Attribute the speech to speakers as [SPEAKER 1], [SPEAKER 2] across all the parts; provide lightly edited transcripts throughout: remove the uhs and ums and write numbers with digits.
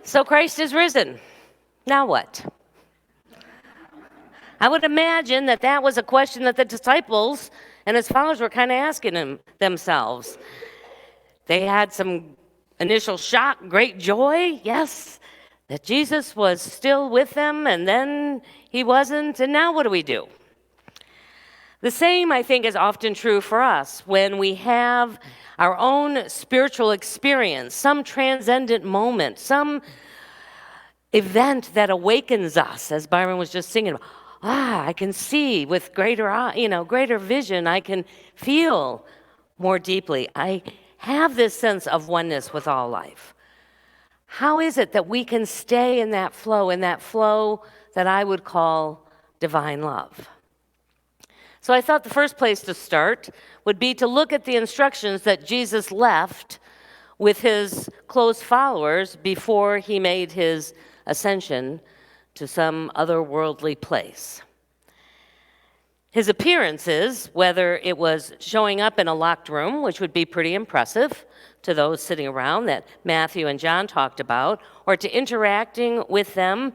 [SPEAKER 1] So Christ is risen. Now what? I would imagine that that was a question that the disciples and his followers were kind of asking themselves. They had some initial shock, great joy, yes, that Jesus was still with them, and then he wasn't, and now what do we do? The same, I think, is often true for us when we have our own spiritual experience, some transcendent moment, some event that awakens us, as Byron was just singing about. I can see with greater vision. I can feel more deeply. I have this sense of oneness with all life. How is it that we can stay in that flow that I would call divine love? So I thought the first place to start would be to look at the instructions that Jesus left with his close followers before he made his ascension to some otherworldly place. His appearances, whether it was showing up in a locked room, which would be pretty impressive to those sitting around that Matthew and John talked about, or to interacting with them,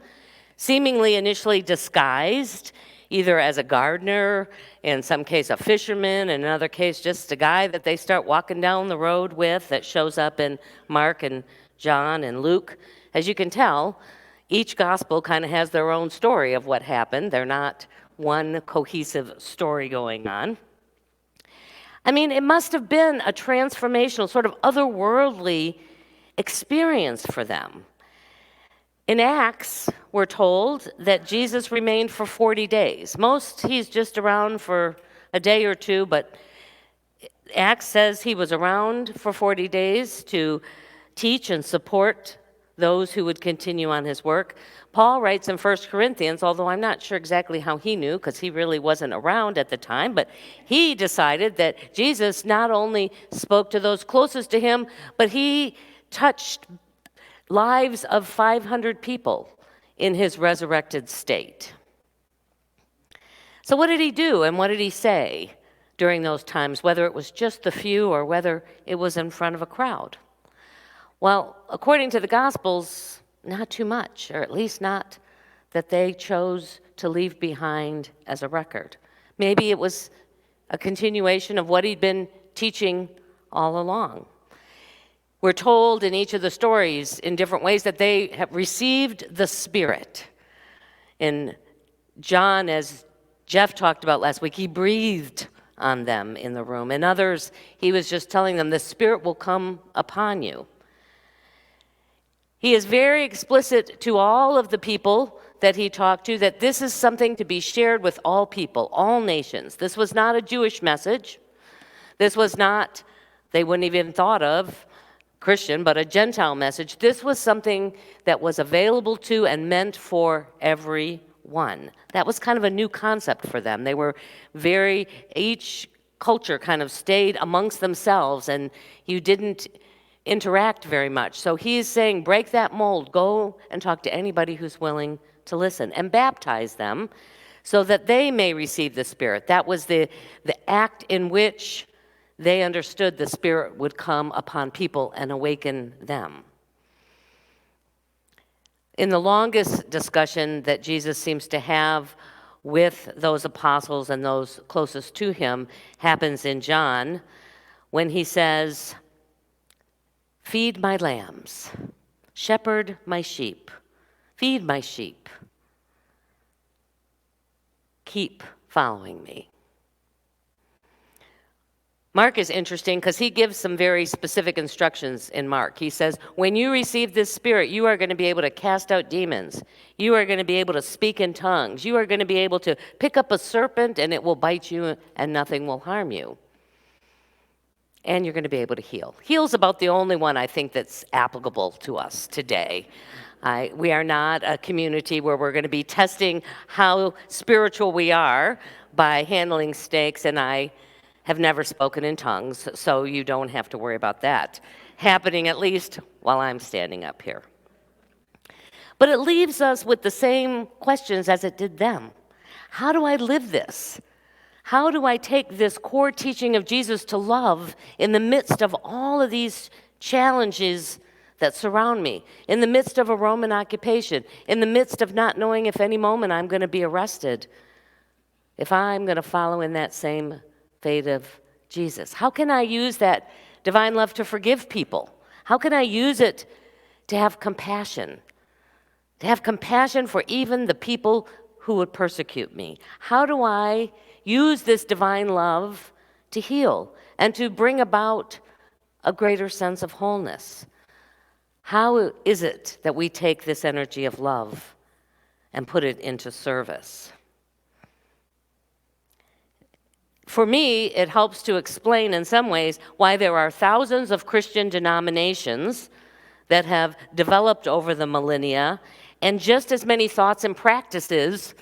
[SPEAKER 1] seemingly initially disguised, either as a gardener, in some case a fisherman, in another case just a guy that they start walking down the road with that shows up in Mark and John and Luke. As you can tell, each gospel kind of has their own story of what happened. They're not one cohesive story going on. I mean, it must have been a transformational, sort of otherworldly experience for them. In Acts, we're told that Jesus remained for 40 days. Most, he's just around for a day or two, but Acts says he was around for 40 days to teach and support those who would continue on his work. Paul writes in 1 Corinthians, although I'm not sure exactly how he knew because he really wasn't around at the time, but he decided that Jesus not only spoke to those closest to him, but he touched lives of 500 people in his resurrected state. So what did he do and what did he say during those times, whether it was just the few or whether it was in front of a crowd? Well, according to the Gospels, not too much, or at least not that they chose to leave behind as a record. Maybe it was a continuation of what he'd been teaching all along. We're told in each of the stories in different ways that they have received the Spirit. In John, as Jeff talked about last week, he breathed on them in the room. In others, he was just telling them, the Spirit will come upon you. He is very explicit to all of the people that he talked to that this is something to be shared with all people, all nations. This was not a Jewish message. This was not, they wouldn't even thought of Christian, but a Gentile message. This was something that was available to and meant for everyone. That was kind of a new concept for them. They were each culture kind of stayed amongst themselves, and you didn't interact very much. So he's saying, break that mold, go and talk to anybody who's willing to listen, and baptize them so that they may receive the Spirit. That was the act in which they understood the Spirit would come upon people and awaken them. In the longest discussion that Jesus seems to have with those apostles and those closest to him happens in John when he says, feed my lambs, shepherd my sheep, feed my sheep, keep following me. Mark is interesting because he gives some very specific instructions in Mark. He says, when you receive this Spirit, you are going to be able to cast out demons. You are going to be able to speak in tongues. You are going to be able to pick up a serpent and it will bite you and nothing will harm you. And you're going to be able to heal. Heal's about the only one I think that's applicable to us today. We are not a community where we're going to be testing how spiritual we are by handling snakes, and I have never spoken in tongues, so you don't have to worry about that happening, at least while I'm standing up here. But it leaves us with the same questions as it did them. How do I live this? How do I take this core teaching of Jesus to love in the midst of all of these challenges that surround me, in the midst of a Roman occupation, in the midst of not knowing if any moment I'm going to be arrested, if I'm going to follow in that same fate of Jesus? How can I use that divine love to forgive people? How can I use it to have compassion? To have compassion for even the people who would persecute me? How do I use this divine love to heal and to bring about a greater sense of wholeness? How is it that we take this energy of love and put it into service? For me, it helps to explain in some ways why there are thousands of Christian denominations that have developed over the millennia, and just as many thoughts and practices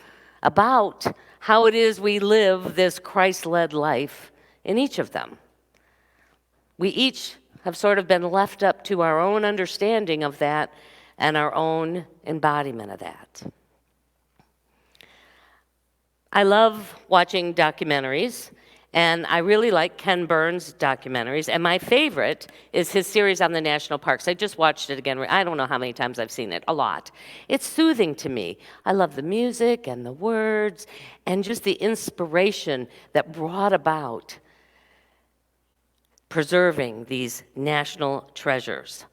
[SPEAKER 1] about how it is we live this Christ-led life in each of them. We each have sort of been left up to our own understanding of that and our own embodiment of that. I love watching documentaries, and I really like Ken Burns' documentaries, and my favorite is his series on the national parks. I just watched it again. I don't know how many times I've seen it, a lot. It's soothing to me. I love the music and the words and just the inspiration that brought about preserving these national treasures.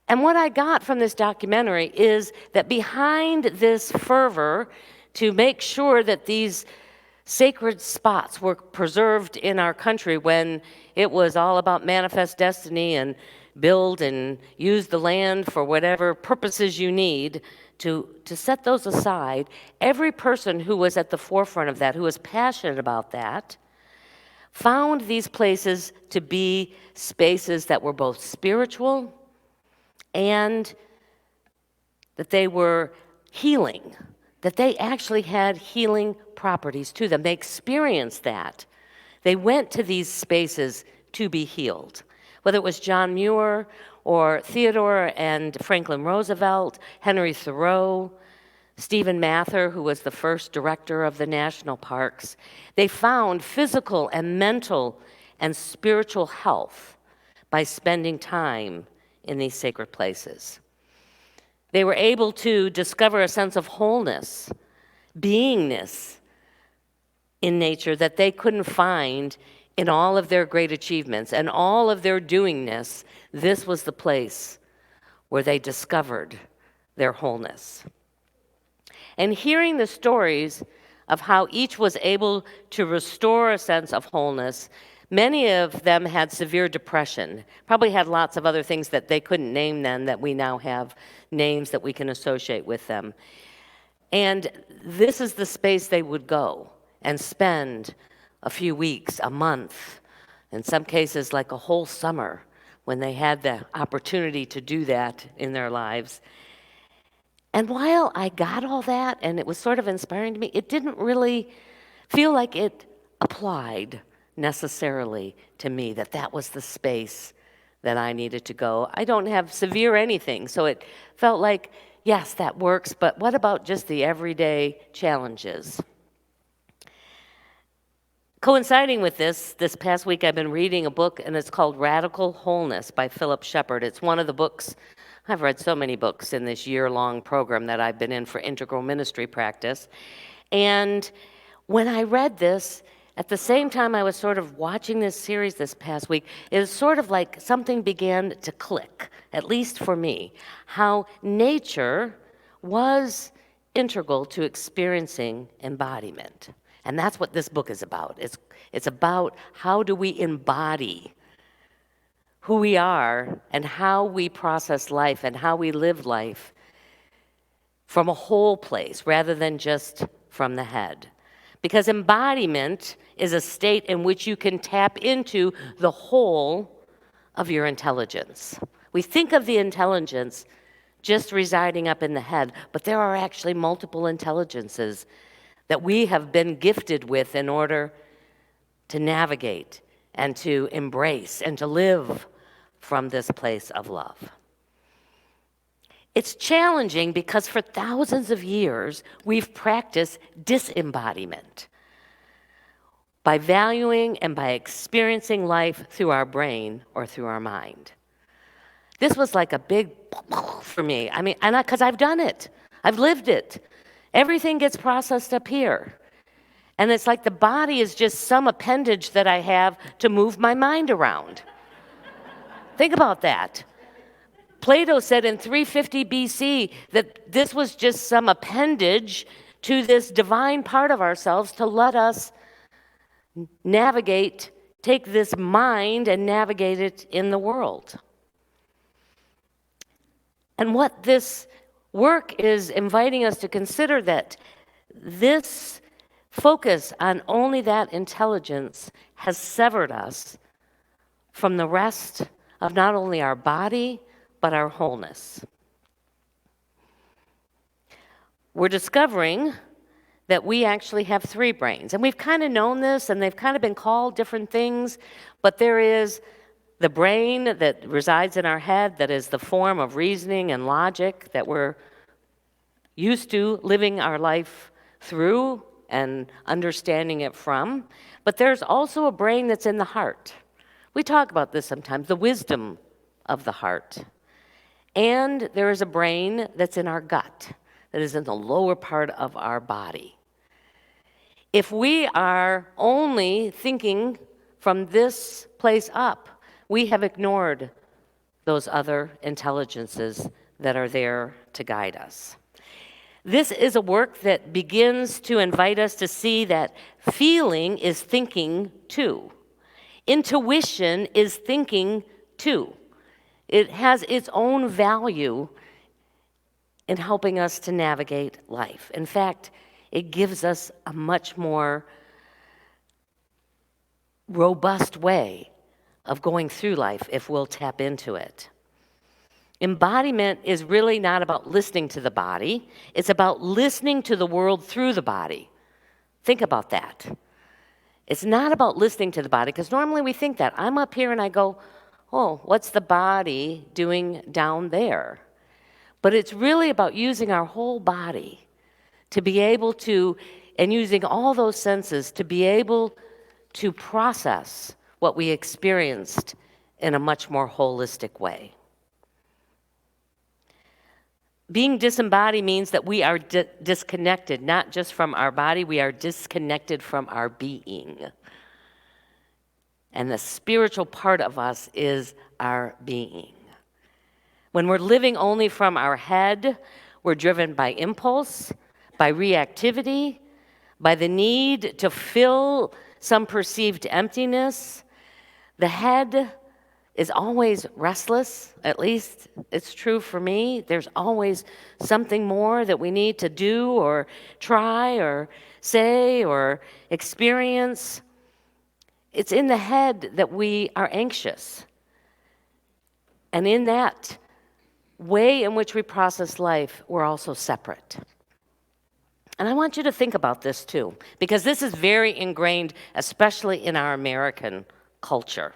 [SPEAKER 1] And what I got from this documentary is that behind this fervor to make sure that these sacred spots were preserved in our country, when it was all about manifest destiny and build and use the land for whatever purposes you need, to set those aside, every person who was at the forefront of that, who was passionate about that, found these places to be spaces that were both spiritual and that they were healing, that they actually had healing properties to them. They experienced that. They went to these spaces to be healed. Whether it was John Muir or Theodore and Franklin Roosevelt, Henry Thoreau, Stephen Mather, who was the first director of the national parks, they found physical and mental and spiritual health by spending time in these sacred places. They were able to discover a sense of wholeness, beingness in nature that they couldn't find in all of their great achievements and all of their doingness. This was the place where they discovered their wholeness. And hearing the stories of how each was able to restore a sense of wholeness, many of them had severe depression, probably had lots of other things that they couldn't name then that we now have names that we can associate with them. And this is the space they would go and spend a few weeks, a month, in some cases like a whole summer, when they had the opportunity to do that in their lives. And while I got all that, and it was sort of inspiring to me, it didn't really feel like it applied necessarily to me, that that was the space that I needed to go. I don't have severe anything, so it felt like, yes, that works, but what about just the everyday challenges? Coinciding with this past week I've been reading a book, and it's called Radical Wholeness by Philip Shepherd. It's one of the books, I've read so many books in this year-long program that I've been in for integral ministry practice. And when I read this, at the same time I was sort of watching this series this past week, it was sort of like something began to click, at least for me, how nature was integral to experiencing embodiment. And that's what this book is about. It's about how do we embody who we are and how we process life and how we live life from a whole place rather than just from the head. Because embodiment is a state in which you can tap into the whole of your intelligence. We think of the intelligence just residing up in the head, but there are actually multiple intelligences that we have been gifted with in order to navigate and to embrace and to live from this place of love. It's challenging because for thousands of years, we've practiced disembodiment by valuing and by experiencing life through our brain or through our mind. This was like a big for me. I mean, and because I've done it, I've lived it. Everything gets processed up here. And it's like the body is just some appendage that I have to move my mind around. Think about that. Plato said in 350 BC that this was just some appendage to this divine part of ourselves to let us navigate, take this mind and navigate it in the world. And what this work is inviting us to consider, that this focus on only that intelligence has severed us from the rest of not only our body, but our wholeness. We're discovering that we actually have 3 brains. And we've kind of known this, and they've kind of been called different things, but there is the brain that resides in our head that is the form of reasoning and logic that we're used to living our life through and understanding it from. But there's also a brain that's in the heart. We talk about this sometimes, the wisdom of the heart. And there is a brain that's in our gut, that is in the lower part of our body. If we are only thinking from this place up, we have ignored those other intelligences that are there to guide us. This is a work that begins to invite us to see that feeling is thinking too. Intuition is thinking too. It has its own value in helping us to navigate life. In fact, it gives us a much more robust way of going through life if we'll tap into it. Embodiment is really not about listening to the body. It's about listening to the world through the body. Think about that. It's not about listening to the body, because normally we think that. I'm up here and I go, oh, what's the body doing down there? But it's really about using our whole body to be able to, and using all those senses to be able to process what we experienced in a much more holistic way. Being disembodied means that we are disconnected, not just from our body, we are disconnected from our being. And the spiritual part of us is our being. When we're living only from our head, we're driven by impulse, by reactivity, by the need to fill some perceived emptiness. The head is always restless, at least it's true for me. There's always something more that we need to do or try or say or experience. It's in the head that we are anxious. And in that way in which we process life, we're also separate. And I want you to think about this too, because this is very ingrained, especially in our American culture.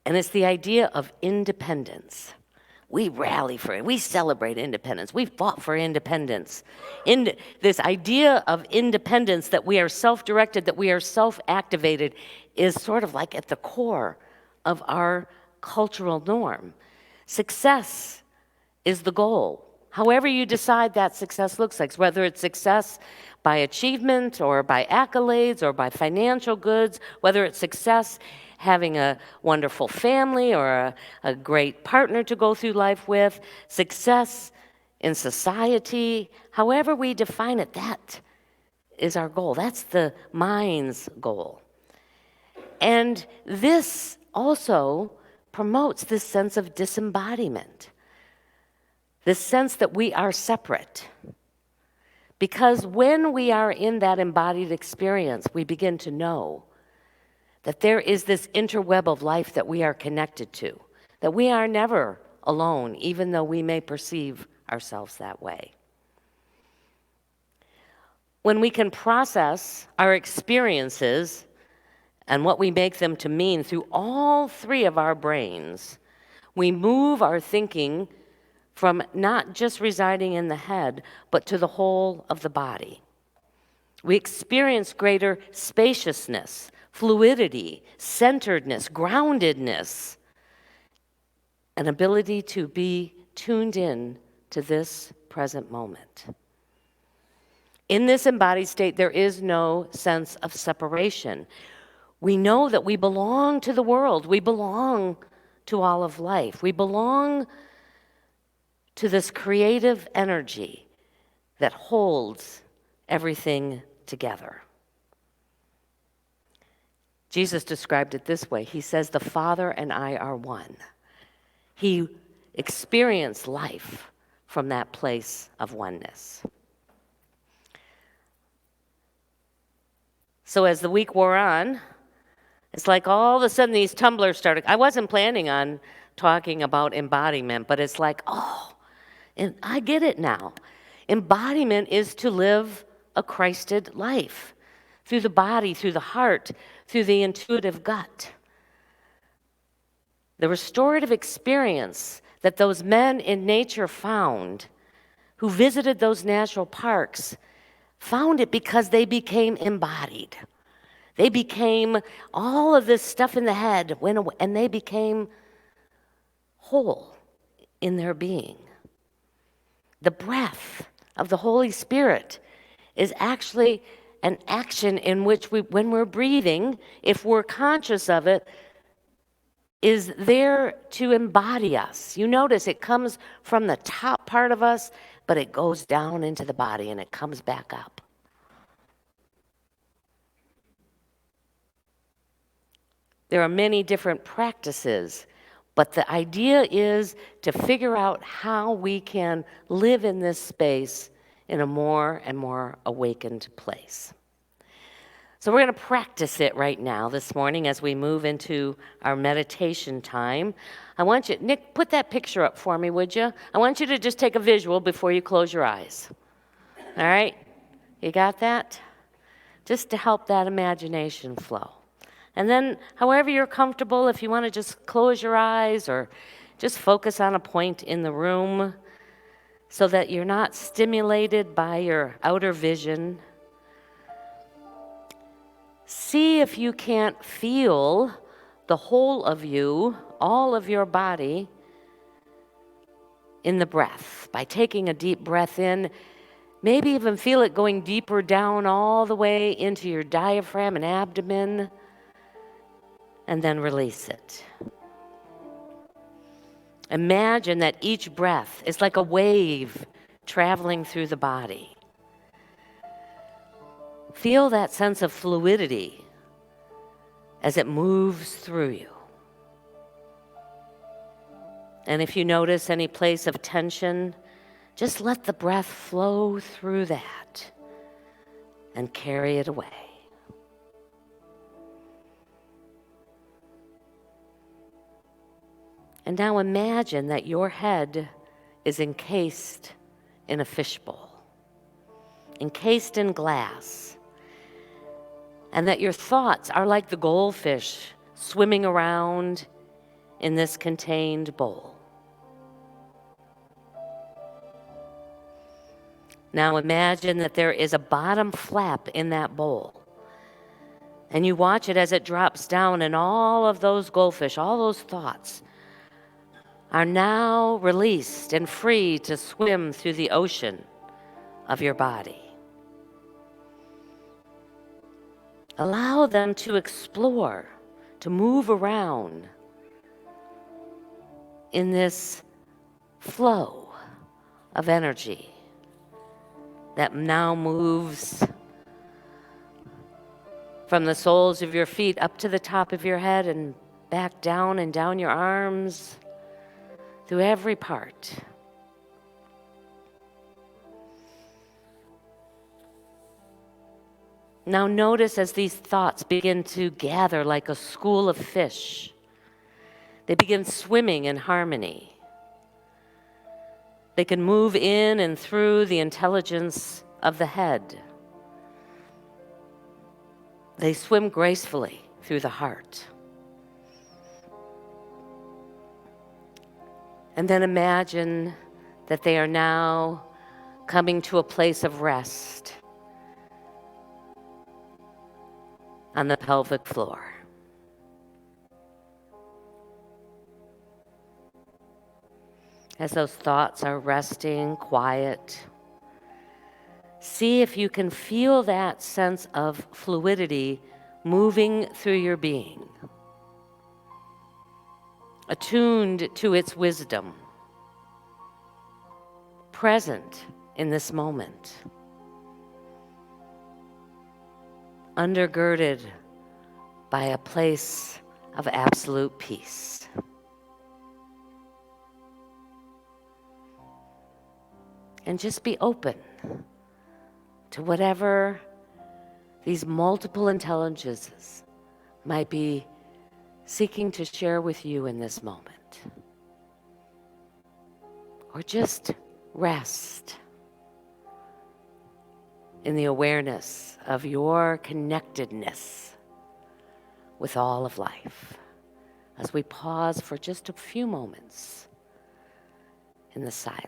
[SPEAKER 1] And it's the idea of independence. We rally for it. We celebrate independence. We fought for independence. This idea of independence, that we are self-directed, that we are self-activated, is sort of like at the core of our cultural norm. Success is the goal. However you decide that success looks like, whether it's success by achievement or by accolades or by financial goods, whether it's success having a wonderful family or a great partner to go through life with, success in society, however we define it, that is our goal. That's the mind's goal. And this also promotes this sense of disembodiment, this sense that we are separate. Because when we are in that embodied experience, we begin to know that there is this interweb of life that we are connected to, that we are never alone, even though we may perceive ourselves that way. When we can process our experiences and what we make them to mean through all 3 of our brains, we move our thinking from not just residing in the head, but to the whole of the body. We experience greater spaciousness, fluidity, centeredness, groundedness. an ability to be tuned in to this present moment. In this embodied state, there is no sense of separation. We know that we belong to the world. We belong to all of life. We belong to this creative energy that holds everything together. Jesus described it this way. He says, "The Father and I are one." He experienced life from that place of oneness. So as the week wore on, it's like all of a sudden these tumblers started. I wasn't planning on talking about embodiment, but it's like, oh, and I get it now. Embodiment is to live a Christed life through the body, through the heart, through the intuitive gut. The restorative experience that those men in nature found, who visited those national parks, found it because they became embodied. They became, all of this stuff in the head went away, and they became whole in their being. The breath of the Holy Spirit is actually an action in which we, when we're breathing, if we're conscious of it, is there to embody us. You notice it comes from the top part of us, but it goes down into the body and it comes back up. There are many different practices, but the idea is to figure out how we can live in this space in a more and more awakened place. So we're going to practice it right now this morning as we move into our meditation time. I want you, Nick, put that picture up for me, would you? I want you to just take a visual before you close your eyes. All right? You got that? Just to help that imagination flow. And then, however you're comfortable, if you want to just close your eyes or just focus on a point in the room so that you're not stimulated by your outer vision. See if you can't feel the whole of you, all of your body, in the breath. By taking a deep breath in, maybe even feel it going deeper down all the way into your diaphragm and abdomen, and then release it. Imagine that each breath is like a wave traveling through the body. Feel that sense of fluidity as it moves through you. And if you notice any place of tension, just let the breath flow through that and carry it away. And now imagine that your head is encased in a fishbowl, encased in glass, and that your thoughts are like the goldfish swimming around in this contained bowl. Now imagine that there is a bottom flap in that bowl, and you watch it as it drops down, and all of those goldfish, all those thoughts, are now released and free to swim through the ocean of your body. Allow them to explore, to move around in this flow of energy that now moves from the soles of your feet up to the top of your head and back down and down your arms, through every part. Now notice as these thoughts begin to gather like a school of fish, they begin swimming in harmony. They can move in and through the intelligence of the head. They swim gracefully through the heart. And then imagine that they are now coming to a place of rest on the pelvic floor. As those thoughts are resting, quiet, see if you can feel that sense of fluidity moving through your being, attuned to its wisdom, present in this moment, undergirded by a place of absolute peace. And just be open to whatever these multiple intelligences might be seeking to share with you in this moment. Or just rest in the awareness of your connectedness with all of life as we pause for just a few moments in the silence.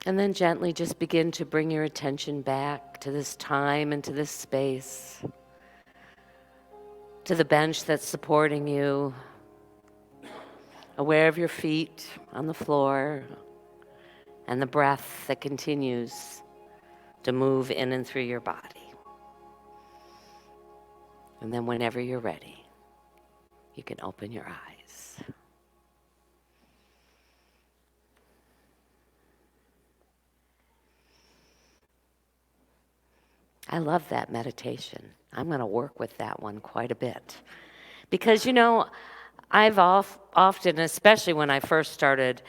[SPEAKER 1] And then gently just begin to bring your attention back to this time and to this space, to the bench that's supporting you, aware of your feet on the floor and the breath that continues to move in and through your body. And then whenever you're ready, you can open your eyes. I love that meditation. I'm going to work with that one quite a bit. Because, I've often, especially when I first started,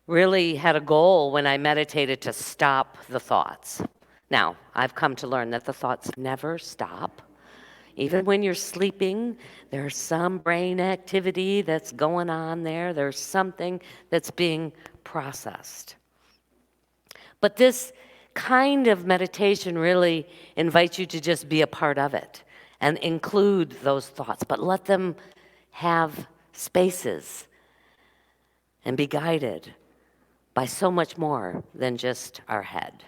[SPEAKER 1] really had a goal when I meditated to stop the thoughts. Now, I've come to learn that the thoughts never stop. Even when you're sleeping, there's some brain activity that's going on there. There's something that's being processed. But this kind of meditation really invites you to just be a part of it and include those thoughts, but let them have spaces and be guided by so much more than just our head.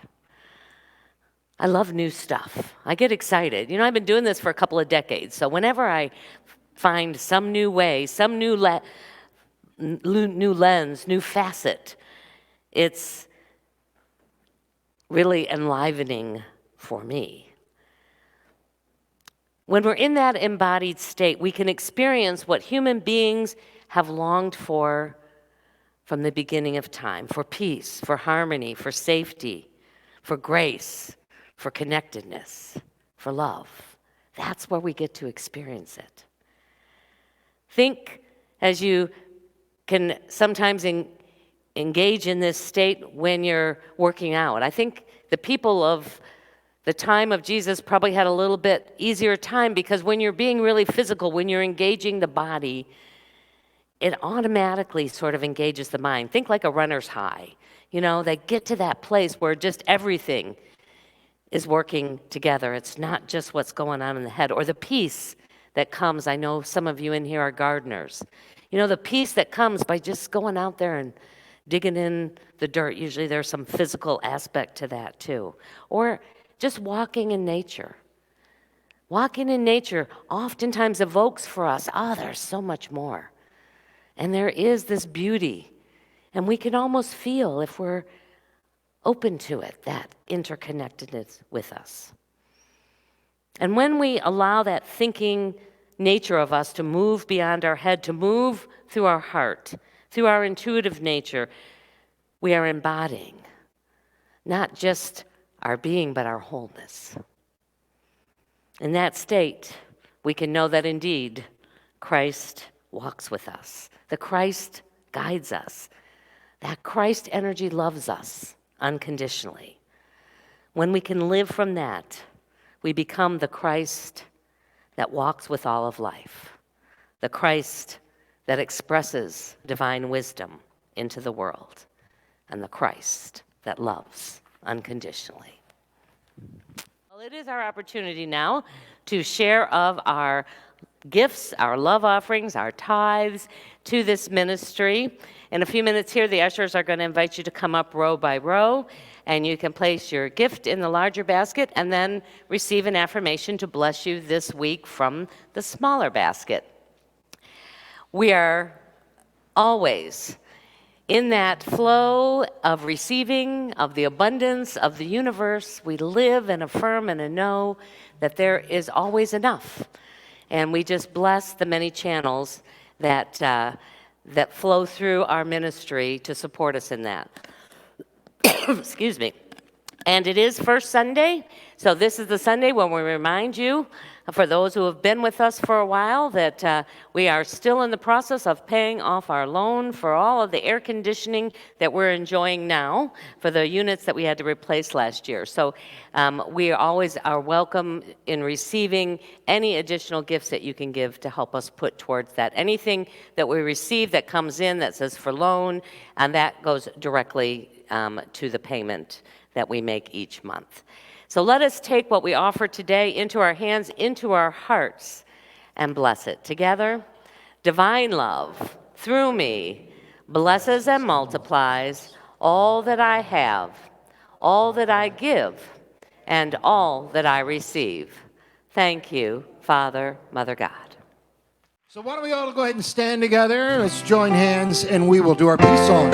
[SPEAKER 1] I love new stuff. I get excited. I've been doing this for a couple of decades, so whenever I find some new way, some new lens, new facet, it's really enlivening for me. When we're in that embodied state, we can experience what human beings have longed for from the beginning of time, for peace, for harmony, for safety, for grace, for connectedness, for love. That's where we get to experience it. Think as you can sometimes engage in this state when you're working out. I think the people of the time of Jesus probably had a little bit easier time because when you're being really physical, when you're engaging the body, it automatically sort of engages the mind. Think like a runner's high. They get to that place where just everything is working together. It's not just what's going on in the head or the peace that comes. I know some of you in here are gardeners. The peace that comes by just going out there and digging in the dirt. Usually there's some physical aspect to that too. Or just walking in nature. Walking in nature oftentimes evokes for us, there's so much more. And there is this beauty. And we can almost feel, if we're open to it, that interconnectedness with us. And when we allow that thinking nature of us to move beyond our head, to move through our heart, through our intuitive nature, we are embodying not just our being, but our wholeness. In that state, we can know that indeed Christ walks with us. The Christ guides us. That Christ energy loves us unconditionally. When we can live from that, we become the Christ that walks with all of life. The Christ that expresses divine wisdom into the world, and the Christ that loves unconditionally. Well, it is our opportunity now to share of our gifts, our love offerings, our tithes to this ministry. In a few minutes here, the ushers are going to invite you to come up row by row, and you can place your gift in the larger basket and then receive an affirmation to bless you this week from the smaller basket. We are always in that flow of receiving, of the abundance of the universe. We live and affirm and know that there is always enough. And we just bless the many channels that flow through our ministry to support us in that. Excuse me. And it is First Sunday, so this is the Sunday when we remind you, for those who have been with us for a while, that we are still in the process of paying off our loan for all of the air conditioning that we're enjoying now for the units that we had to replace last year. So we always are welcome in receiving any additional gifts that you can give to help us put towards that. Anything that we receive that comes in that says for loan, and that goes directly to the payment that we make each month. So let us take what we offer today into our hands, into our hearts, and bless it together. Divine love, through me, blesses and multiplies all that I have, all that I give, and all that I receive. Thank you, Father, Mother God.
[SPEAKER 2] So why don't we all go ahead and stand together? Let's join hands, and we will do our peace song.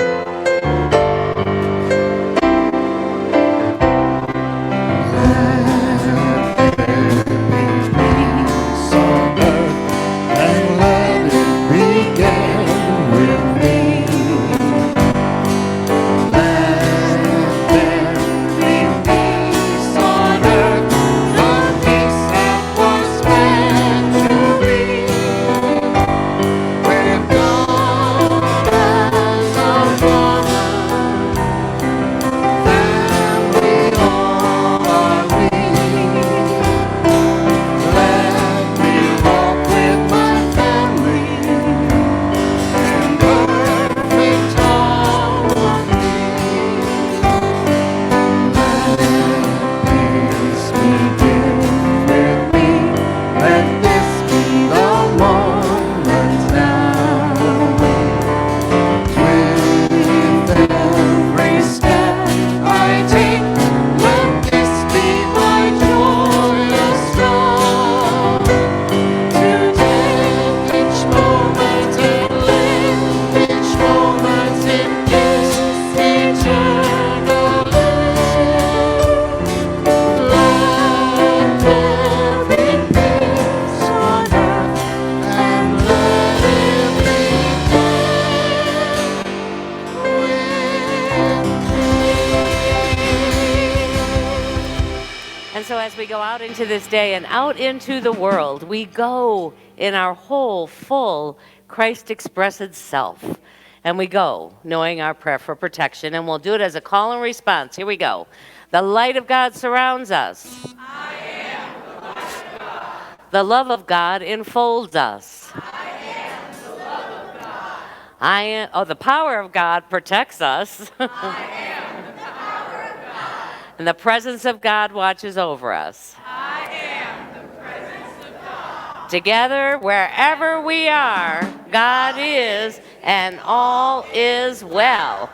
[SPEAKER 1] Into this day and out into the world, we go in our whole, full, Christ-expressed self. And we go knowing our prayer for protection, and we'll do it as a call and response. Here we go. The light of God surrounds us.
[SPEAKER 3] I am the light of God.
[SPEAKER 1] The love of God enfolds us.
[SPEAKER 3] I am the love of God.
[SPEAKER 1] The power of God protects us.
[SPEAKER 3] I am the power of God.
[SPEAKER 1] And the presence of God watches over us.
[SPEAKER 3] I am the presence of God.
[SPEAKER 1] Together, wherever we are, God is, and all is well.